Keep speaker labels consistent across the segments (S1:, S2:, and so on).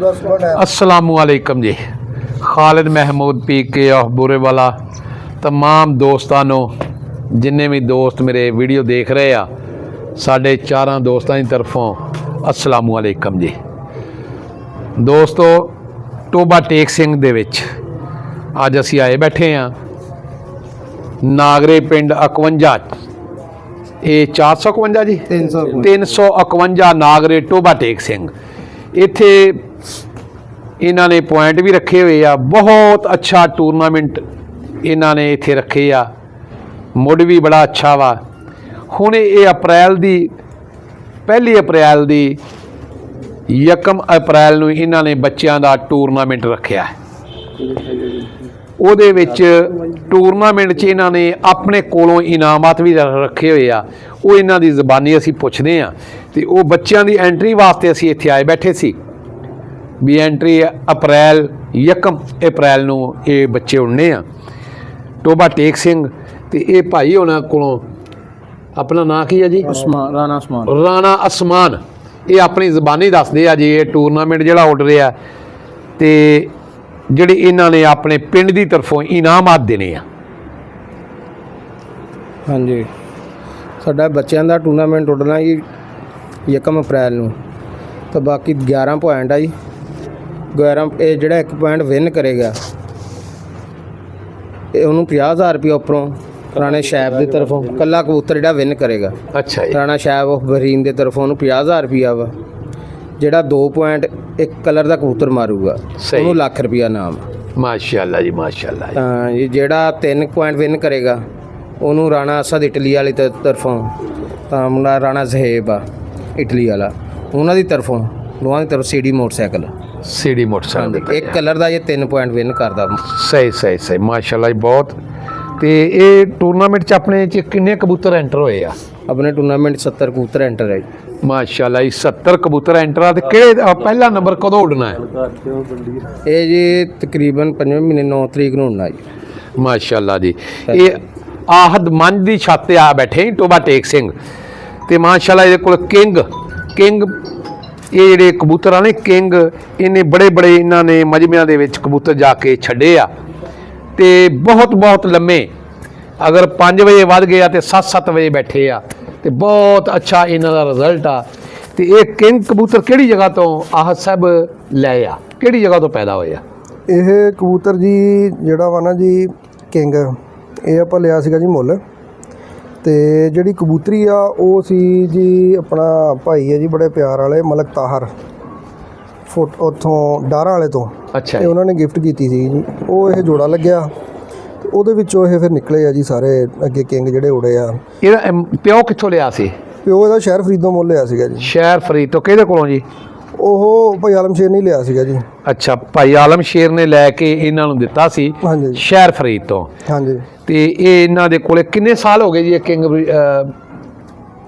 S1: अस्सलामुअलैकुम जी। खालिद महमूद पी के ऑफ बुरेवाला तमाम दोस्तों जिन्ने भी दोस्त मेरे वीडियो देख रहे आ साढ़े चारां दोस्तों की तरफों अस्सलामुअलैकुम जी। दोस्तों टोबा टेक सिंह दे विच अज असी आए बैठे हाँ नागरे पिंड 51 ये 451 जी 351 नागरे टोबा टेक सिंह। इत्थे इन्हां ने पॉइंट भी रखे हुए आ, बहुत अच्छा टूरनामेंट इन्हां ने इत्थे रखे आ, मुड भी बड़ा अच्छा वा। हुण ये अप्रैल दी 1 अप्रैल दी 1 अप्रैल नूं इन्हां ने बच्चों का टूरनामेंट रखिया है। ਉਹਦੇ ਵਿੱਚ ਟੂਰਨਾਮੈਂਟ 'ਚ ਇਹਨਾਂ ਨੇ ਆਪਣੇ ਕੋਲੋਂ ਇਨਾਮਾਤ ਵੀ ਰੱਖੇ ਹੋਏ ਆ, ਉਹ ਇਹਨਾਂ ਦੀ ਜ਼ਬਾਨੀ ਅਸੀਂ ਪੁੱਛਦੇ ਆ ਤੇ ਉਹ ਬੱਚਿਆਂ ਦੀ ਐਂਟਰੀ ਵਾਸਤੇ ਅਸੀਂ ਇੱਥੇ ਆਏ ਬੈਠੇ ਸੀ ਵੀ ਐਂਟਰੀ ਅਪ੍ਰੈਲ 1 ਅਪ੍ਰੈਲ ਨੂੰ ਇਹ ਬੱਚੇ ਉੜਨੇ ਆ। ਟੋਬਾ ਟੇਕ ਸਿੰਘ ਤੇ ਇਹ ਭਾਈ ਉਹਨਾਂ ਕੋਲੋਂ ਆਪਣਾ ਨਾਂ ਕੀ ਹੈ ਜੀ? ਰਾਣਾ ਅਸਮਾਨ। ਇਹ ਆਪਣੀ ਜ਼ਬਾਨੀ ਦੱਸਦੇ ਆ ਜੀ ਇਹ ਟੂਰਨਾਮੈਂਟ ਜਿਹੜਾ ਉੱਡ ਰਿਹਾ ਤੇ ਜਿਹੜੇ ਇਹਨਾਂ ਨੇ ਆਪਣੇ ਪਿੰਡ ਦੀ ਤਰਫੋਂ ਇਨਾਮਾਤ ਦੇਣੇ ਆ।
S2: ਹਾਂਜੀ, ਸਾਡਾ ਬੱਚਿਆਂ ਦਾ ਟੂਰਨਾਮੈਂਟ ਉੱਡਣਾ ਜੀ 1 ਅਪ੍ਰੈਲ ਨੂੰ, ਤਾਂ ਬਾਕੀ 11 ਪੁਆਇੰਟ ਆ ਜੀ। 11 ਇਹ ਜਿਹੜਾ 1 ਪੁਆਇੰਟ ਵਿਨ ਕਰੇਗਾ ਇਹ ਉਹਨੂੰ 50,000 ਰੁਪਏ ਉੱਪਰੋਂ ਰਾਣਾ ਸ਼ੈਬ ਦੀ ਤਰਫੋਂ ਕੱਲਾ ਕਬੂਤਰ ਜਿਹੜਾ ਵਿਨ ਕਰੇਗਾ।
S1: ਅੱਛਾ ਜੀ।
S2: ਰਾਣਾ ਸ਼ੈਬ ਆਫ ਬਰੀਨ ਦੇ ਤਰਫੋਂ ਉਹਨੂੰ 50,000 ਰੁਪਇਆ ਵਾ। ਜਿਹੜਾ 2 ਪੁਆਇੰਟ ਇੱਕ ਕਲਰ ਦਾ ਕਬੂਤਰ ਮਾਰੂਗਾ ਉਹਨੂੰ ਲੱਖ ਰੁਪਇਆ ਨਾਮ।
S1: ਮਾਸ਼ਾਅੱਲਾ ਜੀ ਮਾਸ਼ਾਅੱਲਾ।
S2: ਤਾਂ ਜੀ ਜਿਹੜਾ 3 ਪੁਆਇੰਟ ਵਿਨ ਕਰੇਗਾ ਉਹਨੂੰ ਰਾਣਾ ਅਸਦ ਇਟਲੀ ਵਾਲੀ ਤਰਫੋਂ, ਤਾਂ ਮੁੰਡਾ ਰਾਣਾ ਜ਼ਹੇਬ ਆ ਇਟਲੀ ਵਾਲਾ, ਉਹਨਾਂ ਦੀ ਤਰਫੋਂ ਦੋਵਾਂ ਦੀ ਤਰਫ ਸੀਡੀ ਮੋਟਰਸਾਈਕਲ ਇੱਕ ਕਲਰ ਦਾ ਇਹ 3 ਪੁਆਇੰਟ ਵਿਨ ਕਰਦਾ।
S1: ਸਹੀ ਮਾਸ਼ਾਅੱਲਾ ਜੀ ਬਹੁਤ। ਤੇ ਇਹ ਟੂਰਨਾਮੈਂਟ 'ਚ ਆਪਣੇ 'ਚ ਕਿੰਨੇ ਕਬੂਤਰ ਐਂਟਰ ਹੋਏ ਆ?
S2: ਆਪਣੇ ਟੂਰਨਾਮੈਂਟ 70 ਕਬੂਤਰ ਐਂਟਰ ਹੈ।
S1: ਮਾਸ਼ਾਅੱਲਾ ਜੀ 70 ਕਬੂਤਰ ਐਂਟਰ ਆ। ਤੇ ਕਿਹੜੇ ਪਹਿਲਾ ਨੰਬਰ ਕਦੋਂ ਉੱਡਣਾ ਹੈ?
S2: ਇਹ ਜੀ ਤਕਰੀਬਨ 5ਵੇਂ ਮਹੀਨੇ 9 ਤਰੀਕ ਨੂੰ ਉੱਡਣਾ ਜੀ।
S1: ਮਾਸ਼ਾਅੱਲਾ ਜੀ। ਇਹ ਆਹਦ ਮੰਝ ਦੀ ਛੱਤ ਤੇ ਆ ਬੈਠੇ ਟੋਬਾ ਟੇਕ ਸਿੰਘ ਤੇ ਮਾਸ਼ਾਅੱਲਾ ਇਹਦੇ ਕੋਲ ਕਿੰਗ ਇਹ ਜਿਹੜੇ ਕਬੂਤਰ ਆ ਨੇ ਕਿੰਗ, ਇਹਨੇ ਬੜੇ ਇਹਨਾਂ ਨੇ ਮਜਮਿਆਂ ਦੇ ਵਿੱਚ ਕਬੂਤਰ ਜਾ ਕੇ ਛੱਡੇ ਆ ਤੇ ਬਹੁਤ ਲੰਮੇ, ਅਗਰ 5 ਵਜੇ ਵੱਧ ਗਿਆ ਤੇ 7 ਵਜੇ ਬੈਠੇ ਆ ਤੇ ਬਹੁਤ ਅੱਛਾ ਇਹਨਾਂ ਦਾ ਰਿਜ਼ਲਟ ਆ। ਤੇ ਇਹ ਕਿੰਗ ਕਬੂਤਰ ਕਿਹੜੀ ਜਗ੍ਹਾ ਤੋਂ ਆਹ ਸਭ ਲੈ ਆ, ਕਿਹੜੀ ਜਗ੍ਹਾ ਤੋਂ ਪੈਦਾ ਹੋਇਆ?
S3: ਇਹ ਕਬੂਤਰ ਜੀ ਜਿਹੜਾ ਵਾ ਨਾ ਜੀ ਕਿੰਗ, ਇਹ ਆਪਾਂ ਲਿਆ ਸੀਗਾ ਜੀ ਮੁੱਲ। ਤੇ ਜਿਹੜੀ ਕਬੂਤਰੀ ਆ ਉਹ ਸੀ ਜੀ ਆਪਣਾ ਭਾਈ ਹੈ ਜੀ ਬੜੇ ਪਿਆਰ ਵਾਲੇ ਮਲਕ ਤਾਹਰ ਉੱਥੋਂ ਡਾਰਾਂ ਵਾਲੇ ਤੋਂ।
S1: ਅੱਛਾ।
S3: ਤੇ ਉਹਨਾਂ ਨੇ ਗਿਫਟ ਕੀਤੀ ਸੀ ਜੀ, ਉਹ ਇਹ ਜੋੜਾ ਲੱਗਿਆ ਤੇ ਉਹਦੇ ਵਿੱਚੋਂ ਇਹ ਫਿਰ ਨਿਕਲੇ ਆ ਜੀ ਸਾਰੇ ਅੱਗੇ ਕਿੰਗ ਜਿਹੜੇ ਉੜੇ ਆ।
S1: ਇਹਦਾ ਪਿਓ ਕਿੱਥੋਂ ਲਿਆ ਸੀ?
S3: ਪਿਓ ਇਹਦਾ ਸ਼ਹਿਰ ਫਰੀਦੋਂ ਮੁੱਲ ਲਿਆ ਸੀਗਾ ਜੀ।
S1: ਸ਼ਹਿਰ ਫਰੀਦ ਤੋਂ ਕਿਹਦੇ ਕੋਲੋਂ ਜੀ?
S3: ਉਹ ਭਾਈ ਆਲਮ ਸ਼ੇਰ ਨੇ ਲਿਆ ਸੀਗਾ ਜੀ। ਅੱਛਾ,
S1: ਭਾਈ ਆਲਮ ਸ਼ੇਰ ਨੇ ਲੈ ਕੇ ਇਹਨਾਂ ਨੂੰ ਦਿੱਤਾ ਸੀ।
S3: ਹਾਂਜੀ,
S1: ਸ਼ਹਿਰ ਫਰੀਦ ਤੋਂ।
S3: ਹਾਂਜੀ। ਤੇ
S1: ਇਹ ਇਹਨਾਂ ਦੇ ਕੋਲੇ ਕਿੰਨੇ ਸਾਲ ਹੋ ਗਏ ਜੀ ਇਹ ਕਿੰਗ?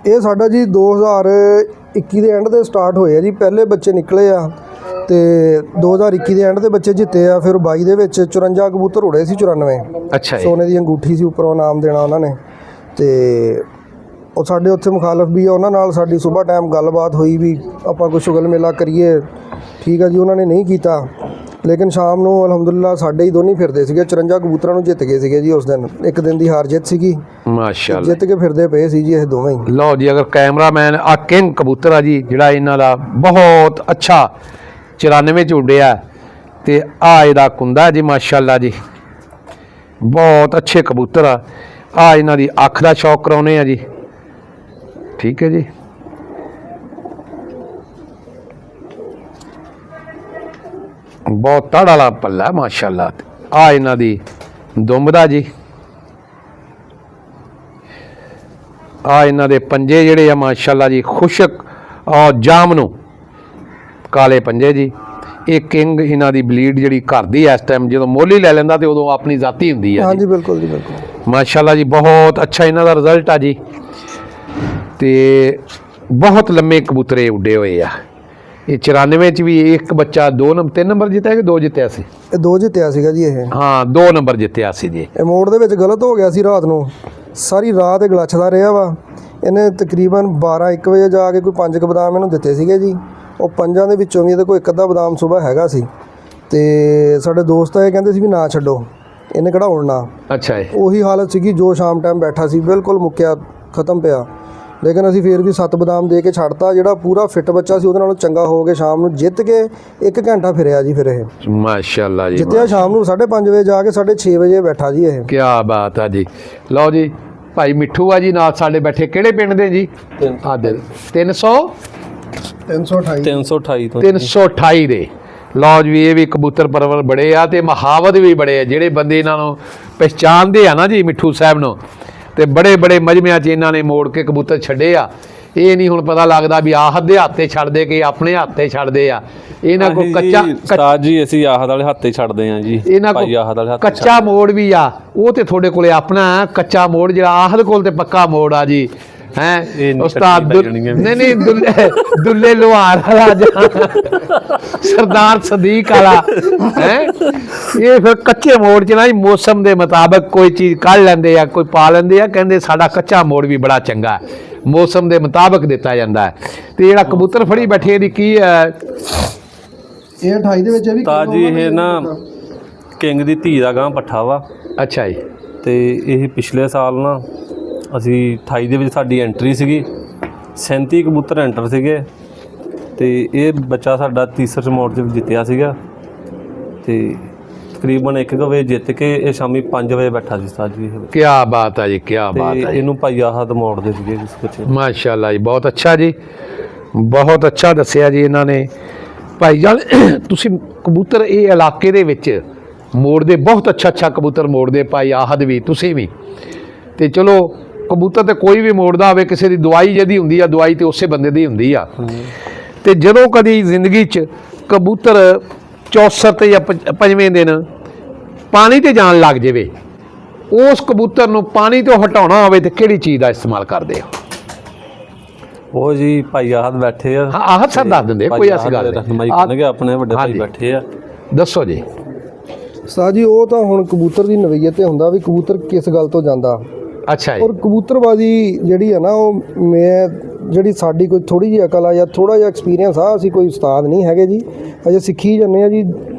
S3: ਇਹ ਸਾਡਾ ਜੀ 2021 ਦੇ ਐਂਡ ਦੇ ਸਟਾਰਟ ਹੋਏ ਆ ਜੀ। ਪਹਿਲੇ ਬੱਚੇ ਨਿਕਲੇ ਆ ਤੇ 2021 ਦੇ ਐਂਡ ਦੇ ਬੱਚੇ ਜਿੱਤੇ ਆ। ਫਿਰ 22 ਦੇ ਵਿੱਚ 54 ਕਬੂਤਰ ਉੜੇ ਸੀ, 94।
S1: ਅੱਛਾ।
S3: ਸੋਨੇ ਦੀ ਅੰਗੂਠੀ ਸੀ ਉੱਪਰੋਂ ਨਾਮ ਦੇਣਾ ਉਹਨਾਂ ਨੇ। ਤੇ ਉਹ ਸਾਡੇ ਉੱਥੇ ਮੁਖਾਲਫ ਵੀ ਆ, ਉਹਨਾਂ ਨਾਲ ਸਾਡੀ ਸੁਬਾਹ ਟਾਈਮ ਗੱਲਬਾਤ ਹੋਈ ਵੀ ਆਪਾਂ ਕੋਈ ਸ਼ੁਗਲ ਮੇਲਾ ਕਰੀਏ, ਠੀਕ ਆ ਜੀ। ਉਹਨਾਂ ਨੇ ਨਹੀਂ ਕੀਤਾ, ਲੇਕਿਨ ਸ਼ਾਮ ਨੂੰ ਅਲਹਮਦੁਲਿਲਾ ਸਾਡੇ ਹੀ ਦੋਨੇ ਫਿਰਦੇ ਸੀਗੇ। 54 ਕਬੂਤਰਾਂ ਨੂੰ ਜਿੱਤ ਗਏ ਸੀਗੇ ਜੀ ਉਸ ਦਿਨ। ਇੱਕ ਦਿਨ ਦੀ ਹਾਰ ਜਿੱਤ ਸੀਗੀ,
S1: ਮਾਸ਼ਾਅੱਲਾ।
S3: ਜਿੱਤ ਕੇ ਫਿਰਦੇ ਪਏ ਸੀ ਜੀ ਇਹ ਦੋਵੇਂ ਹੀ।
S1: ਲਓ ਜੀ, ਅਗਰ ਕੈਮਰਾਮੈਨ ਆ ਕਿੰਗ ਕਬੂਤਰ ਆ ਜੀ ਜਿਹੜਾ ਇਹਨਾਂ ਦਾ ਬਹੁਤ ਅੱਛਾ 94 ਚ ਉੱਡਿਆ ਤੇ ਆ ਇਹਦਾ ਕੁੰਦਾ ਜੀ ਮਾਸ਼ਾਅੱਲਾ ਜੀ, ਬਹੁਤ ਅੱਛੇ ਕਬੂਤਰ ਆ ਇਹਨਾਂ ਦੀ ਅੱਖ ਦਾ ਸ਼ੌਕ ਕਰਾਉਨੇ ਆ ਜੀ, ਠੀਕ ਹੈ ਜੀ। ਬਹੁਤ ਤੜ ਵਾਲਾ ਪੱਲਾ ਮਾਸ਼ਾਅੱਲਾ। ਆ ਇਹਨਾਂ ਦੀ ਦੁੰਬ ਦਾ ਜੀ, ਆ ਇਹਨਾਂ ਦੇ ਪੰਜੇ ਜਿਹੜੇ ਆ ਮਾਸ਼ਾਅੱਲਾ ਜੀ ਖੁਸ਼ਕ ਔਰ ਜਾਮਨੂ ਕਾਲੇ ਪੰਜੇ ਜੀ। ਇਹ ਕਿੰਗ ਇਹਨਾਂ ਦੀ ਬਲੀਡ ਜਿਹੜੀ ਘਰ ਦੀ ਇਸ ਟਾਈਮ ਜਦੋਂ ਮੋਲੀ ਲੈ ਲੈਂਦਾ ਤੇ ਉਦੋਂ ਆਪਣੀ ਜ਼ਾਤੀ ਹੁੰਦੀ ਹੈ।
S3: ਹਾਂਜੀ ਬਿਲਕੁਲ ਜੀ, ਬਿਲਕੁਲ
S1: ਮਾਸ਼ਾਅੱਲਾ ਜੀ। ਬਹੁਤ ਅੱਛਾ ਇਹਨਾਂ ਦਾ ਰਿਜ਼ਲਟ ਆ ਜੀ ਤੇ ਬਹੁਤ ਲੰਮੇ ਕਬੂਤਰੇ ਉੱਡੇ ਹੋਏ ਆ। ਇਹ 94 ਚ ਵੀ ਇੱਕ ਬੱਚਾ 3 ਨੰਬਰ ਜਿੱਤਿਆ ਕਿ 2 ਜਿੱਤਿਆ ਸੀ?
S3: ਇਹ 2 ਜਿੱਤਿਆ ਸੀਗਾ ਜੀ। ਇਹ
S1: ਹਾਂ 2 ਨੰਬਰ ਜਿੱਤਿਆ ਸੀ ਜੀ।
S3: ਇਹ ਮੋੜ ਦੇ ਵਿੱਚ ਗਲਤ ਹੋ ਗਿਆ ਸੀ ਰਾਤ ਨੂੰ, ਸਾਰੀ ਰਾਤ ਇਹ ਗਲੱਛਦਾ ਰਿਹਾ ਵਾ। ਇਹਨੇ ਤਕਰੀਬਨ 12-1 ਵਜੇ ਜਾ ਕੇ ਕੋਈ 5 ਬਦਾਮ ਇਹਨੂੰ ਦਿੱਤੇ ਸੀਗੇ ਜੀ। ਉਹ ਪੰਜਾਂ ਦੇ ਵਿੱਚੋਂ ਵੀ ਇਹਦੇ ਕੋਲ ਇੱਕ ਅੱਧਾ ਬਦਾਮ ਸਵੇਰ ਹੈਗਾ ਸੀ ਤੇ ਸਾਡੇ ਦੋਸਤ ਆਏ ਕਹਿੰਦੇ ਸੀ ਵੀ ਨਾ ਛੱਡੋ, ਇਹਨੇ ਕਿਹੜਾ ਉੜਨਾ।
S1: ਅੱਛਾ ਜੀ।
S3: ਉਹੀ ਹਾਲਤ ਸੀਗੀ, ਜੋ ਸ਼ਾਮ ਟਾਈਮ ਬੈਠਾ ਸੀ ਬਿਲਕੁਲ ਮੁੱਕਿਆ ਖਤਮ ਪਿਆ, ਲੇਕਿਨ ਅਸੀਂ ਫੇਰ ਵੀ 7 ਬਦਾਮ ਦੇ ਕੇ ਛੱਡਤਾ। ਜਿਹੜਾ ਪੂਰਾ ਫਿੱਟ ਬੱਚਾ ਸੀ ਉਹਦੇ ਨਾਲੋਂ ਚੰਗਾ ਹੋ ਕੇ ਸ਼ਾਮ ਨੂੰ ਜਿੱਤ ਕੇ 1 ਘੰਟਾ ਫਿਰਿਆ ਜੀ। ਫਿਰ ਇਹ
S1: ਮਾਸ਼ਾਅੱਲਾ ਜੀ,
S3: ਜਿੱਤਿਆ ਸ਼ਾਮ ਨੂੰ 5:30 ਵਜੇ ਜਾ ਕੇ 6:30 ਵਜੇ ਬੈਠਾ ਜੀ ਇਹ।
S1: ਕੀ ਬਾਤ ਆ ਜੀ। ਲਓ ਜੀ ਭਾਈ ਮਿੱਠੂ ਆ ਜੀ ਨਾਲ ਸਾਡੇ ਬੈਠੇ, ਕਿਹੜੇ ਪਿੰਡ ਦੇ ਜੀ? ਆ ਦੇ
S3: 328
S2: ਤੋਂ
S1: 328 ਦੇ। ਲਓ ਜੀ ਇਹ ਵੀ ਕਬੂਤਰ ਪਰਵਰ ਬੜੇ ਆ ਤੇ ਮੁਹਾਵਤ ਵੀ ਬੜੇ ਆ। ਜਿਹੜੇ ਬੰਦੇ ਇਹਨਾਂ ਨੂੰ ਪਹਿਚਾਣਦੇ ਆ ਨਾ ਜੀ ਮਿੱਠੂ ਸਾਹਿਬ ਨੂੰ, ਤੇ ਬੜੇ ਬੜੇ ਮਜਮਿਆਂ 'ਚ ਇਹਨਾਂ ਨੇ ਮੋੜ ਕੇ ਕਬੂਤਰ ਛੱਡੇ ਆ। ਇਹ ਨਹੀਂ ਹੁਣ ਪਤਾ ਲੱਗਦਾ ਵੀ ਆਹਦ ਦੇ ਹੱਥੇ ਛੱਡਦੇ ਕਿ ਆਪਣੇ ਹੱਥੇ ਛੱਡਦੇ ਆ। ਇਹਨਾਂ ਕੋਲ ਕੱਚਾ
S4: ਉਸਤਾਦ ਜੀ ਅਸੀਂ ਆਹਦ ਵਾਲੇ ਹੱਥੇ ਛੱਡਦੇ ਆ ਜੀ।
S1: ਇਹਨਾਂ
S4: ਭਾਈ ਆਹਦ ਵਾਲੇ
S1: ਕੋਲ
S4: ਹੱਥੇ
S1: ਕੱਚਾ ਮੋੜ ਵੀ ਆ, ਉਹ ਤੇ ਤੁਹਾਡੇ ਕੋਲੇ ਆਪਣਾ ਕੱਚਾ ਮੋੜ, ਜਿਹੜਾ ਆਹਦ ਕੋਲ ਤੇ ਪੱਕਾ ਮੋੜ ਆ ਜੀ। ਹੈ ਉਸਤਾਦ ਨਹੀਂ ਦੁੱਲੇ ਲੋਹਾਰ ਵਾਲਾ ਸਰਦਾਰ ਸਦੀਕ ਵਾਲਾ ਹੈ। ਇਹ ਫਿਰ ਕੱਚੇ ਮੋੜ 'ਚ ਨਾ ਜੀ ਮੌਸਮ ਦੇ ਮੁਤਾਬਕ ਕੋਈ ਚੀਜ਼ ਕੱਢ ਲੈਂਦੇ ਆ, ਕੋਈ ਪਾ ਲੈਂਦੇ ਆ। ਕਹਿੰਦੇ ਸਾਡਾ ਕੱਚਾ ਮੋੜ ਵੀ ਬੜਾ ਚੰਗਾ, ਮੌਸਮ ਦੇ ਮੁਤਾਬਕ ਦਿੱਤਾ ਜਾਂਦਾ ਹੈ। ਤੇ ਜਿਹੜਾ ਕਬੂਤਰ ਫੜੀ ਬੈਠੇ ਇਹਦੀ ਕੀ ਹੈ?
S3: ਇਹ 28 ਦੇ ਵਿੱਚ ਵੀ
S4: ਉਸਤਾਦ ਜੀ ਇਹ ਨਾ ਕਿੰਗ ਦੀ ਧੀ ਦਾ ਗਾਂ ਪੱਠਾ ਵਾ।
S1: ਅੱਛਾ ਜੀ।
S4: ਤੇ ਇਹ ਪਿਛਲੇ ਸਾਲ ਨਾ ਅਸੀਂ 28 ਦੇ ਵਿੱਚ ਸਾਡੀ ਐਂਟਰੀ ਸੀਗੀ, 37 ਕਬੂਤਰ ਐਂਟਰ ਸੀਗੇ ਤੇ ਇਹ ਬੱਚਾ ਸਾਡਾ ਤੀਸਰੇ ਮੋੜ 'ਚ ਜਿੱਤਿਆ ਸੀਗਾ। ਤੇ ਤਕਰੀਬਨ 1 ਵਜੇ ਜਿੱਤ ਕੇ ਇਹ ਸ਼ਾਮੀ 5 ਵਜੇ ਬੈਠਾ ਸੀ ਉਸਤਾਦ ਜੀ।
S1: ਕੀ ਬਾਤ ਹੈ ਜੀ, ਕੀ ਬਾਤ
S4: ਤੇ
S1: ਹੈ।
S4: ਇਹਨੂੰ ਭਾਈ ਆਹਦ ਮੋੜਦੇ ਸੀਗੇ ਇਸ ਬੱਚੇ ਨੂੰ।
S1: ਮਾਸ਼ਾਅੱਲਾ ਜੀ, ਬਹੁਤ ਅੱਛਾ ਜੀ, ਬਹੁਤ ਅੱਛਾ ਦੱਸਿਆ ਜੀ ਇਹਨਾਂ ਨੇ। ਭਾਈ ਜਾਨ ਤੁਸੀਂ ਕਬੂਤਰ ਇਹ ਇਲਾਕੇ ਦੇ ਵਿੱਚ ਮੋੜਦੇ, ਬਹੁਤ ਅੱਛਾ ਕਬੂਤਰ ਮੋੜਦੇ ਭਾਈ ਆਹਦ ਵੀ, ਤੁਸੀਂ ਵੀ। ਤੇ ਚਲੋ ਕਬੂਤਰ ਤੇ ਕੋਈ ਵੀ ਮੋੜਦਾ ਹੋਵੇ, ਕਿਸੇ ਦੀ ਦਵਾਈ ਜਿਹਦੀ ਹੁੰਦੀ ਆ, ਦਵਾਈ ਤੇ ਉਸੇ ਬੰਦੇ ਦੀ ਹੁੰਦੀ ਆ। ਤੇ ਜਦੋਂ ਕਦੀ ਜ਼ਿੰਦਗੀ 'ਚ ਕਬੂਤਰ 64 ਜਾਂ 5ਵੇਂ ਦਿਨ ਪਾਣੀ ਤੇ ਜਾਣ ਲੱਗ ਜਾਵੇ, ਉਸ ਕਬੂਤਰ ਨੂੰ ਪਾਣੀ ਤੋਂ ਹਟਾਉਣਾ ਹੋਵੇ ਤੇ ਕਿਹੜੀ ਚੀਜ਼ ਦਾ ਇਸਤੇਮਾਲ ਕਰਦੇ ਹੋ?
S4: ਉਹ ਜੀ ਭਾਈ ਆਹਦ ਬੈਠੇ ਆ।
S1: ਹਾਂ ਆਹਦ ਸਰ ਦੱਸ ਦਿੰਦੇ, ਕੋਈ ਐਸੀ ਗੱਲ
S4: ਰਹਿਨਮਾਈ
S1: ਨਹੀਂ।
S4: ਕਰਨਗੇ, ਆਪਣੇ ਵੱਡੇ ਭਾਈ ਬੈਠੇ ਆ।
S1: ਦੱਸੋ ਜੀ।
S3: ਉਸਤਾਦ ਜੀ ਉਹ ਤਾਂ ਹੁਣ ਕਬੂਤਰ ਦੀ ਨਵੀਅਤ ਤੇ ਹੁੰਦਾ ਵੀ ਕਬੂਤਰ ਕਿਸ ਗੱਲ ਤੋਂ ਜਾਂਦਾ।
S1: ਅੱਛਾ ਜੀ।
S3: ਔਰ ਕਬੂਤਰਬਾਜ਼ੀ ਜਿਹੜੀ ਹੈ ਨਾ, ਉਹ ਮੈਂ ਜਿਹੜੀ ਸਾਡੀ ਕੋਈ ਥੋੜੀ ਜਿਹੀ ਅਕਲ ਆ ਜਾਂ ਥੋੜਾ ਜਿਹਾ ਐਕਸਪੀਰੀਅੰਸ ਆ, ਅਸੀਂ ਕੋਈ ਉਸਤਾਦ ਨਹੀਂ ਹੈਗੇ ਜੀ, ਅਜੇ ਸਿੱਖੀ ਜਾਂਦੇ ਆ ਜੀ।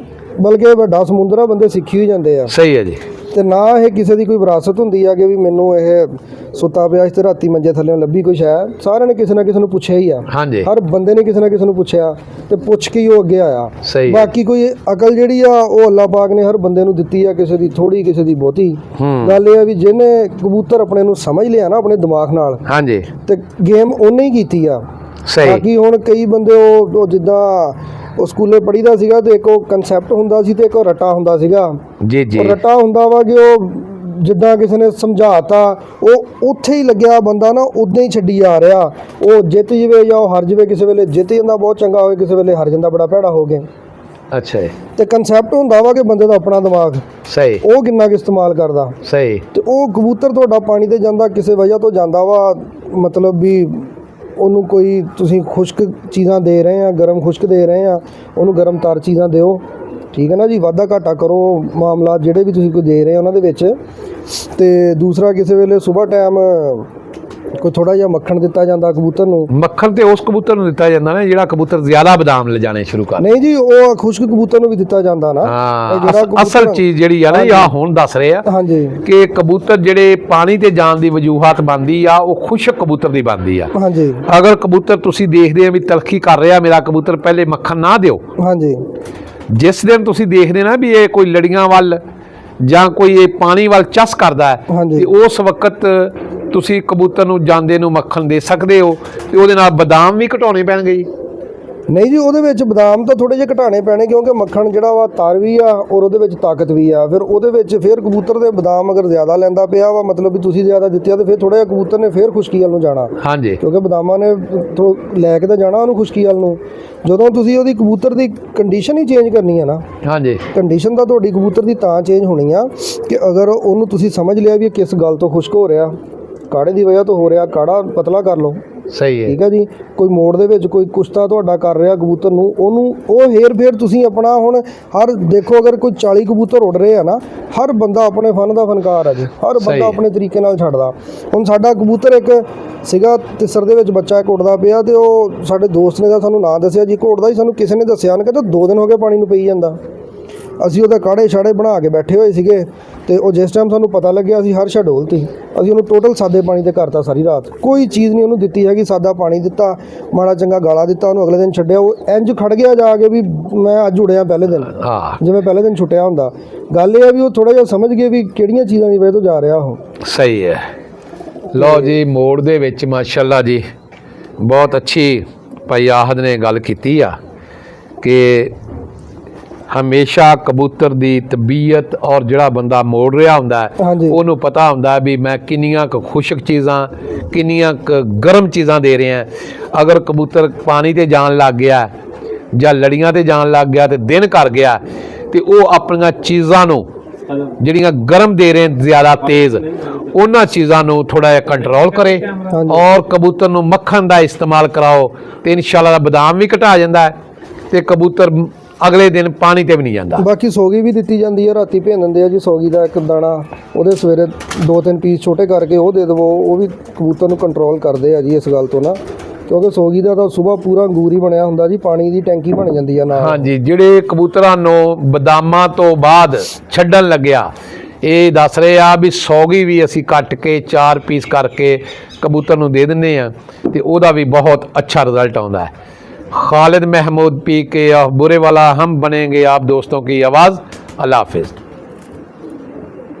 S3: ਬਲਕਿ ਵੱਡਾ ਸਮੁੰਦਰ ਆ, ਬੰਦੇ ਸਿੱਖੀ ਹੀ ਜਾਂਦੇ ਆ।
S1: ਸਹੀ ਹੈ ਜੀ।
S3: ਤੇ ਨਾ ਇਹ ਕਿਸੇ ਦੀ ਕੋਈ ਵਿਰਾਸਤ ਹੁੰਦੀ ਆ ਕਿ ਵੀ ਮੈਨੂੰ ਇਹ ਸੁੱਤਾ ਪਿਆ ਇਸ ਤੇ ਰਾਤੀ ਮੰਜੇ ਥੱਲੇ ਲੱਭੀ ਕੁਛ ਹੈ। ਸਾਰਿਆਂ ਨੇ ਕਿਸੇ ਨਾ ਕਿਸੇ ਨੂੰ ਪੁੱਛਿਆ ਹੀ ਆ।
S1: ਹਾਂਜੀ।
S3: ਹਰ ਬੰਦੇ ਨੇ ਕਿਸੇ ਨਾ ਕਿਸੇ ਨੂੰ ਪੁੱਛਿਆ ਤੇ ਪੁੱਛ ਕੇ ਹੀ ਉਹ ਅੱਗੇ ਆਇਆ।
S1: ਸਹੀ।
S3: ਬਾਕੀ ਕੋਈ ਅਕਲ ਜਿਹੜੀ ਆ ਉਹ ਅੱਲਾਹ ਪਾਕ ਨੇ ਹਰ ਬੰਦੇ ਨੂੰ ਦਿੱਤੀ ਆ, ਕਿਸੇ ਦੀ ਥੋੜੀ ਕਿਸੇ ਦੀ ਬਹੁਤੀ। ਗੱਲ ਇਹ ਆ ਵੀ ਜਿਹਨੇ ਕਬੂਤਰ ਆਪਣੇ ਨੂੰ ਸਮਝ ਲਿਆ ਨਾ ਆਪਣੇ ਦਿਮਾਗ ਨਾਲ,
S1: ਹਾਂਜੀ,
S3: ਤੇ ਗੇਮ ਉਹਨੇ ਹੀ ਕੀਤੀ ਆ।
S1: ਸਹੀ।
S3: ਬਾਕੀ ਹੁਣ ਕਈ ਬੰਦੇ ਉਹ ਜਿੱਦਾਂ ਉਹ ਸਕੂਲੇ ਪੜ੍ਹੀਦਾ ਸੀਗਾ ਤੇ ਇੱਕ ਉਹ ਕਨਸੈਪਟ ਹੁੰਦਾ ਸੀ ਤੇ ਇੱਕ ਉਹ ਰੱਟਾ ਹੁੰਦਾ ਸੀਗਾ।
S1: ਜੀ ਜੀ।
S3: ਉਹ ਰੱਟਾ ਹੁੰਦਾ ਵਾ ਕਿ ਉਹ ਜਿੱਦਾਂ ਕਿਸੇ ਨੇ ਸਮਝਾਤਾ ਉਹ ਉੱਥੇ ਹੀ ਲੱਗਿਆ ਬੰਦਾ ਨਾ, ਉਦਾਂ ਹੀ ਛੱਡੀ ਆ ਰਿਹਾ। ਉਹ ਜਿੱਤ ਜਵੇ ਜਾਂ ਉਹ ਹਾਰ ਜਵੇ, ਕਿਸੇ ਵੇਲੇ ਜਿੱਤ ਜਾਂਦਾ ਬਹੁਤ ਚੰਗਾ ਹੋਵੇ, ਕਿਸੇ ਵੇਲੇ ਹਾਰ ਜਾਂਦਾ ਬੜਾ ਭੈੜਾ ਹੋ ਗਿਆ।
S1: ਅੱਛਾ ਜੀ।
S3: ਤੇ ਕਨਸੈਪਟ ਹੁੰਦਾ ਵਾ ਕਿ ਬੰਦੇ ਦਾ ਆਪਣਾ ਦਿਮਾਗ,
S1: ਸਹੀ।
S3: ਉਹ ਕਿੰਨਾ ਕੁ ਇਸਤੇਮਾਲ ਕਰਦਾ।
S1: ਸਹੀ।
S3: ਤੇ ਉਹ ਕਬੂਤਰ ਤੁਹਾਡਾ ਪਾਣੀ ਤੇ ਜਾਂਦਾ ਕਿਸੇ ਵਜ੍ਹਾ ਤੋਂ ਜਾਂਦਾ ਵਾ, ਮਤਲਬ ਵੀ ਉਹਨੂੰ ਕੋਈ ਤੁਸੀਂ ਖੁਸ਼ਕ ਚੀਜ਼ਾਂ ਦੇ ਰਹੇ ਆ, ਗਰਮ ਖੁਸ਼ਕ ਦੇ ਰਹੇ ਆ, ਉਹਨੂੰ ਗਰਮ ਤਰ ਚੀਜ਼ਾਂ ਦਿਓ, ਠੀਕ ਹੈ ਨਾ ਜੀ। ਵਾਧਾ ਘਾਟਾ ਕਰੋ ਮਾਮਲਾ ਜਿਹੜੇ ਵੀ ਤੁਸੀਂ ਕੋਈ ਦੇ ਰਹੇ ਆ ਉਹਨਾਂ ਦੇ ਵਿੱਚ। ਤੇ ਦੂਸਰਾ ਕਿਸੇ ਵੇਲੇ ਸਵੇਰ ਟਾਈਮ ਕੋਈ ਥੋੜਾ ਜਿਹਾ ਮੱਖਣ ਦਿੱਤਾ ਜਾਂਦਾ ਕਬੂਤਰ ਨੂੰ।
S1: ਮੱਖਣ ਤੇ ਉਸ ਕਬੂਤਰ ਨੂੰ ਦਿੱਤਾ ਜਾਂਦਾ ਨਾ ਜਿਹੜਾ ਕਬੂਤਰ ਜ਼ਿਆਦਾ ਬਦਾਮ ਲਿਜਾਣੇ ਸ਼ੁਰੂ ਕਰ।
S3: ਨਹੀਂ ਜੀ, ਉਹ ਖੁਸ਼ਕ ਕਬੂਤਰ ਨੂੰ ਵੀ ਦਿੱਤਾ ਜਾਂਦਾ ਨਾ।
S1: ਅਸਲ ਚੀਜ਼ ਜਿਹੜੀ ਆ ਨਾ, ਆ ਹੁਣ ਦੱਸ ਰਹੇ ਆ
S3: ਹਾਂਜੀ
S1: ਕਿ ਕਬੂਤਰ ਜਿਹੜੇ ਪਾਣੀ ਤੇ ਜਾਣ ਦੀ ਵਜੂਹਾਤ ਬਣਦੀ ਆ, ਉਹ ਖੁਸ਼ਕ ਕਬੂਤਰ ਦੀ ਬਣਦੀ ਆ।
S3: ਹਾਂਜੀ।
S1: ਅਗਰ ਕਬੂਤਰ ਤੁਸੀਂ ਦੇਖਦੇ ਆ ਵੀ ਤਲਖੀ ਕਰ ਰਿਹਾ ਮੇਰਾ ਕਬੂਤਰ, ਪਹਿਲੇ ਮੱਖਣ ਨਾ ਦਿਓ।
S3: ਹਾਂਜੀ।
S1: ਜਿਸ ਦਿਨ ਤੁਸੀਂ ਦੇਖਦੇ ਨਾ ਵੀ ਇਹ ਕੋਈ ਲੜੀਆਂ ਵੱਲ ਜਾਂ ਕੋਈ ਇਹ ਪਾਣੀ ਵੱਲ ਚਸ ਕਰਦਾ ਹੈ, ਤੇ ਉਸ ਵਕਤ ਤੁਸੀਂ ਕਬੂਤਰ ਨੂੰ ਜਾਂਦੇ ਨੂੰ ਮੱਖਣ ਦੇ ਸਕਦੇ ਹੋ। ਤੇ ਉਹਦੇ ਨਾਲ ਬਦਾਮ ਵੀ ਘਟਾਉਣੇ ਪੈਣਗੇ ਜੀ।
S3: ਨਹੀਂ ਜੀ, ਉਹਦੇ ਵਿੱਚ ਬਦਾਮ ਤਾਂ ਥੋੜੇ ਜਿਹੇ ਘਟਾਣੇ ਪੈਣੇ, ਕਿਉਂਕਿ ਮੱਖਣ ਜਿਹੜਾ ਵਾ ਤਰ ਵੀ ਆ ਔਰ ਉਹਦੇ ਵਿੱਚ ਤਾਕਤ ਵੀ ਆ। ਫਿਰ ਉਹਦੇ ਵਿੱਚ ਫਿਰ ਕਬੂਤਰ ਦੇ ਬਦਾਮ ਅਗਰ ਜ਼ਿਆਦਾ ਲੈਂਦਾ ਪਿਆ ਵਾ, ਮਤਲਬ ਵੀ ਤੁਸੀਂ ਜ਼ਿਆਦਾ ਦਿੱਤਿਆ, ਤੇ ਫਿਰ ਥੋੜਾ ਜਿਹਾ ਕਬੂਤਰ ਨੇ ਫਿਰ ਖੁਸ਼ਕੀ ਵੱਲ ਨੂੰ ਜਾਣਾ।
S1: ਹਾਂਜੀ।
S3: ਕਿਉਂਕਿ ਬਦਾਮਾਂ ਨੇ ਲੈ ਕੇ ਤਾਂ ਜਾਣਾ ਉਹਨੂੰ ਖੁਸ਼ਕੀ ਵੱਲ ਨੂੰ। ਜਦੋਂ ਤੁਸੀਂ ਉਹਦੀ ਕਬੂਤਰ ਦੀ ਕੰਡੀਸ਼ਨ ਹੀ ਚੇਂਜ ਕਰਨੀ ਹੈ ਨਾ। ਹਾਂਜੀ। ਕੰਡੀਸ਼ਨ ਤਾਂ ਤੁਹਾਡੀ ਕਬੂਤਰ ਦੀ ਤਾਂ ਚੇਂਜ ਹੋਣੀ ਆ ਕਿ ਅਗਰ ਉਹਨੂੰ ਤੁਸੀਂ ਸਮਝ ਲਿਆ ਵੀ ਇਹ ਕਿਸ ਗੱਲ ਤੋਂ ਖੁਸ਼ਕ ਹੋ ਰਿਹਾ, ਕਾੜੇ ਦੀ ਵਜ੍ਹਾ ਤੋਂ ਹੋ ਰਿਹਾ, ਕਾੜਾ ਪਤਲਾ ਕਰ ਲਓ।
S1: ਸਹੀ ਹੈ।
S3: ਠੀਕ ਹੈ ਜੀ। ਕੋਈ ਮੋੜ ਦੇ ਵਿੱਚ ਕੋਈ ਕੁਸ਼ਤਾ ਤੁਹਾਡਾ ਕਰ ਰਿਹਾ ਕਬੂਤਰ ਨੂੰ, ਉਹਨੂੰ ਉਹ ਹੇਰ ਫੇਰ ਤੁਸੀਂ ਆਪਣਾ ਹੁਣ ਹਰ ਦੇਖੋ, ਅਗਰ ਕੋਈ 40 ਕਬੂਤਰ ਉੱਡ ਰਹੇ ਆ ਨਾ, ਹਰ ਬੰਦਾ ਆਪਣੇ ਫਨ ਦਾ ਫਨਕਾਰ ਹੈ ਜੀ। ਹਰ ਬੰਦਾ ਆਪਣੇ ਤਰੀਕੇ ਨਾਲ ਛੱਡਦਾ। ਹੁਣ ਸਾਡਾ ਕਬੂਤਰ ਇੱਕ ਸੀਗਾ ਤਿਸਰ ਦੇ ਵਿੱਚ ਬੱਚਾ ਇੱਕ ਉੱਡਦਾ ਪਿਆ ਤੇ ਉਹ ਸਾਡੇ ਦੋਸਤ ਨੇ ਤਾਂ ਸਾਨੂੰ ਨਾਂ ਦੱਸਿਆ ਜੀ ਘੋੜਦਾ ਹੀ ਸਾਨੂੰ ਕਿਸੇ ਨੇ ਦੱਸਿਆ ਉਹਨੇ ਕਹਿੰਦਾ 2 ਦਿਨ ਹੋ ਗਏ ਪਾਣੀ ਨੂੰ ਪਈ ਜਾਂਦਾ। ਅਸੀਂ ਉਹਦਾ ਕਾੜੇ ਛਾੜੇ ਬਣਾ ਕੇ ਬੈਠੇ ਹੋਏ ਸੀਗੇ ਤੇ ਉਹ ਜਿਸ ਟਾਈਮ ਸਾਨੂੰ ਪਤਾ ਲੱਗਿਆ ਅਸੀਂ ਹਰ ਡੋਲਤੀ। ਅਸੀਂ ਉਹਨੂੰ ਟੋਟਲ ਸਾਦੇ ਪਾਣੀ ਤੇ ਕਰਤਾ ਸਾਰੀ ਰਾਤ, ਕੋਈ ਚੀਜ਼ ਨਹੀਂ ਉਹਨੂੰ ਦਿੱਤੀ ਹੈਗੀ, ਸਾਦਾ ਪਾਣੀ ਦਿੱਤਾ, ਮਾੜਾ ਚੰਗਾ ਗਾਲਾ ਦਿੱਤਾ ਉਹਨੂੰ। ਅਗਲੇ ਦਿਨ ਛੱਡਿਆ ਉਹ ਇੰਜ ਖੜ ਗਿਆ ਜਾ ਕੇ ਵੀ ਮੈਂ ਅੱਜ ਉੜਿਆ ਪਹਿਲੇ ਦਿਨ, ਜਿਵੇਂ ਪਹਿਲੇ ਦਿਨ ਛੁੱਟਿਆ ਹੁੰਦਾ। ਗੱਲ ਇਹ ਹੈ ਵੀ ਉਹ ਥੋੜਾ ਜਿਹਾ ਸਮਝ ਗਏ ਵੀ ਕਿਹੜੀਆਂ ਚੀਜ਼ਾਂ ਦੀ ਵਜ੍ਹਾ ਤੋਂ ਜਾ ਰਿਹਾ ਉਹ।
S1: ਸਹੀ ਹੈ। ਲਓ ਜੀ, ਮੋੜ ਦੇ ਵਿੱਚ ਮਾਸ਼ਾਅੱਲਾ ਜੀ ਬਹੁਤ ਅੱਛੀ ਭਾਈ ਆਹਦ ਨੇ ਗੱਲ ਕੀਤੀ ਆ ਕਿ ਹਮੇਸ਼ਾ ਕਬੂਤਰ ਦੀ ਤਬੀਅਤ ਔਰ ਜਿਹੜਾ ਬੰਦਾ ਮੋੜ ਰਿਹਾ ਹੁੰਦਾ
S3: ਹਾਂਜੀ।
S1: ਉਹਨੂੰ ਪਤਾ ਹੁੰਦਾ ਵੀ ਮੈਂ ਕਿੰਨੀਆਂ ਕੁ ਖੁਸ਼ਕ ਚੀਜ਼ਾਂ ਕਿੰਨੀਆਂ ਕੁ ਗਰਮ ਚੀਜ਼ਾਂ ਦੇ ਰਿਹਾ। ਅਗਰ ਕਬੂਤਰ ਪਾਣੀ ਤੇ ਜਾਣ ਲੱਗ ਗਿਆ ਜਾਂ ਲੜੀਆਂ ਤੇ ਜਾਣ ਲੱਗ ਗਿਆ ਤੇ ਦਿਨ ਕਰ ਗਿਆ ਤੇ ਉਹ ਆਪਣੀਆਂ ਚੀਜ਼ਾਂ ਨੂੰ ਜਿਹੜੀਆਂ ਗਰਮ ਦੇ ਰਹੇ ਜ਼ਿਆਦਾ ਤੇਜ਼ ਉਹਨਾਂ ਚੀਜ਼ਾਂ ਨੂੰ ਥੋੜਾ ਜਿਹਾ ਕੰਟਰੋਲ ਕਰੇ ਔਰ ਕਬੂਤਰ ਨੂੰ ਮੱਖਣ ਦਾ ਇਸਤੇਮਾਲ ਕਰਾਓ ਤੇ ਇਨਸ਼ਾਅੱਲਾ ਬਦਾਮ ਵੀ ਘਟਾ ਜਾਂਦਾ ਹੈ ਤੇ ਕਬੂਤਰ ਅਗਲੇ ਦਿਨ ਪਾਣੀ ਤੇ ਵੀ ਨਹੀਂ ਜਾਂਦਾ।
S3: ਬਾਕੀ ਸੋਗੀ ਵੀ ਦਿੱਤੀ ਜਾਂਦੀ ਹੈ, ਰਾਤੀ ਭੇਜ ਦਿੰਦੇ ਆ ਜੀ ਸੋਗੀ ਦਾ ਇੱਕ ਦਾਣਾ, ਉਹਦੇ ਸਵੇਰੇ 2-3 ਪੀਸ ਛੋਟੇ ਕਰਕੇ ਉਹ ਦੇ ਦੇਵੋ, ਉਹ ਵੀ ਕਬੂਤਰ ਨੂੰ ਕੰਟਰੋਲ ਕਰਦੇ ਆ ਜੀ ਇਸ ਗੱਲ ਤੋਂ ਨਾ, ਕਿਉਂਕਿ ਸੋਗੀ ਦਾ ਤਾਂ ਸਵੇਰ ਪੂਰਾ ਅੰਗੂਰ ਹੀ ਬਣਿਆ ਹੁੰਦਾ ਜੀ, ਪਾਣੀ ਦੀ ਟੈਂਕੀ ਬਣ ਜਾਂਦੀ ਆ ਨਾਲ।
S1: ਹਾਂਜੀ, ਜਿਹੜੇ ਕਬੂਤਰਾਂ ਨੂੰ ਬਦਾਮਾਂ ਤੋਂ ਬਾਅਦ ਛੱਡਣ ਲੱਗਿਆ ਇਹ ਦੱਸ ਰਹੇ ਆ ਵੀ ਸੌਗੀ ਵੀ ਅਸੀਂ ਕੱਟ ਕੇ 4 ਪੀਸ ਕਰਕੇ ਕਬੂਤਰ ਨੂੰ ਦੇ ਦਿੰਦੇ ਆ ਤੇ ਉਹਦਾ ਵੀ ਬਹੁਤ ਅੱਛਾ ਰਿਜ਼ਲਟ ਆਉਂਦਾ ਹੈ। खालिद महमूद पी के बुरे वाला हम बनेंगे आप दोस्तों की आवाज़। अल्लाह हाफिज़।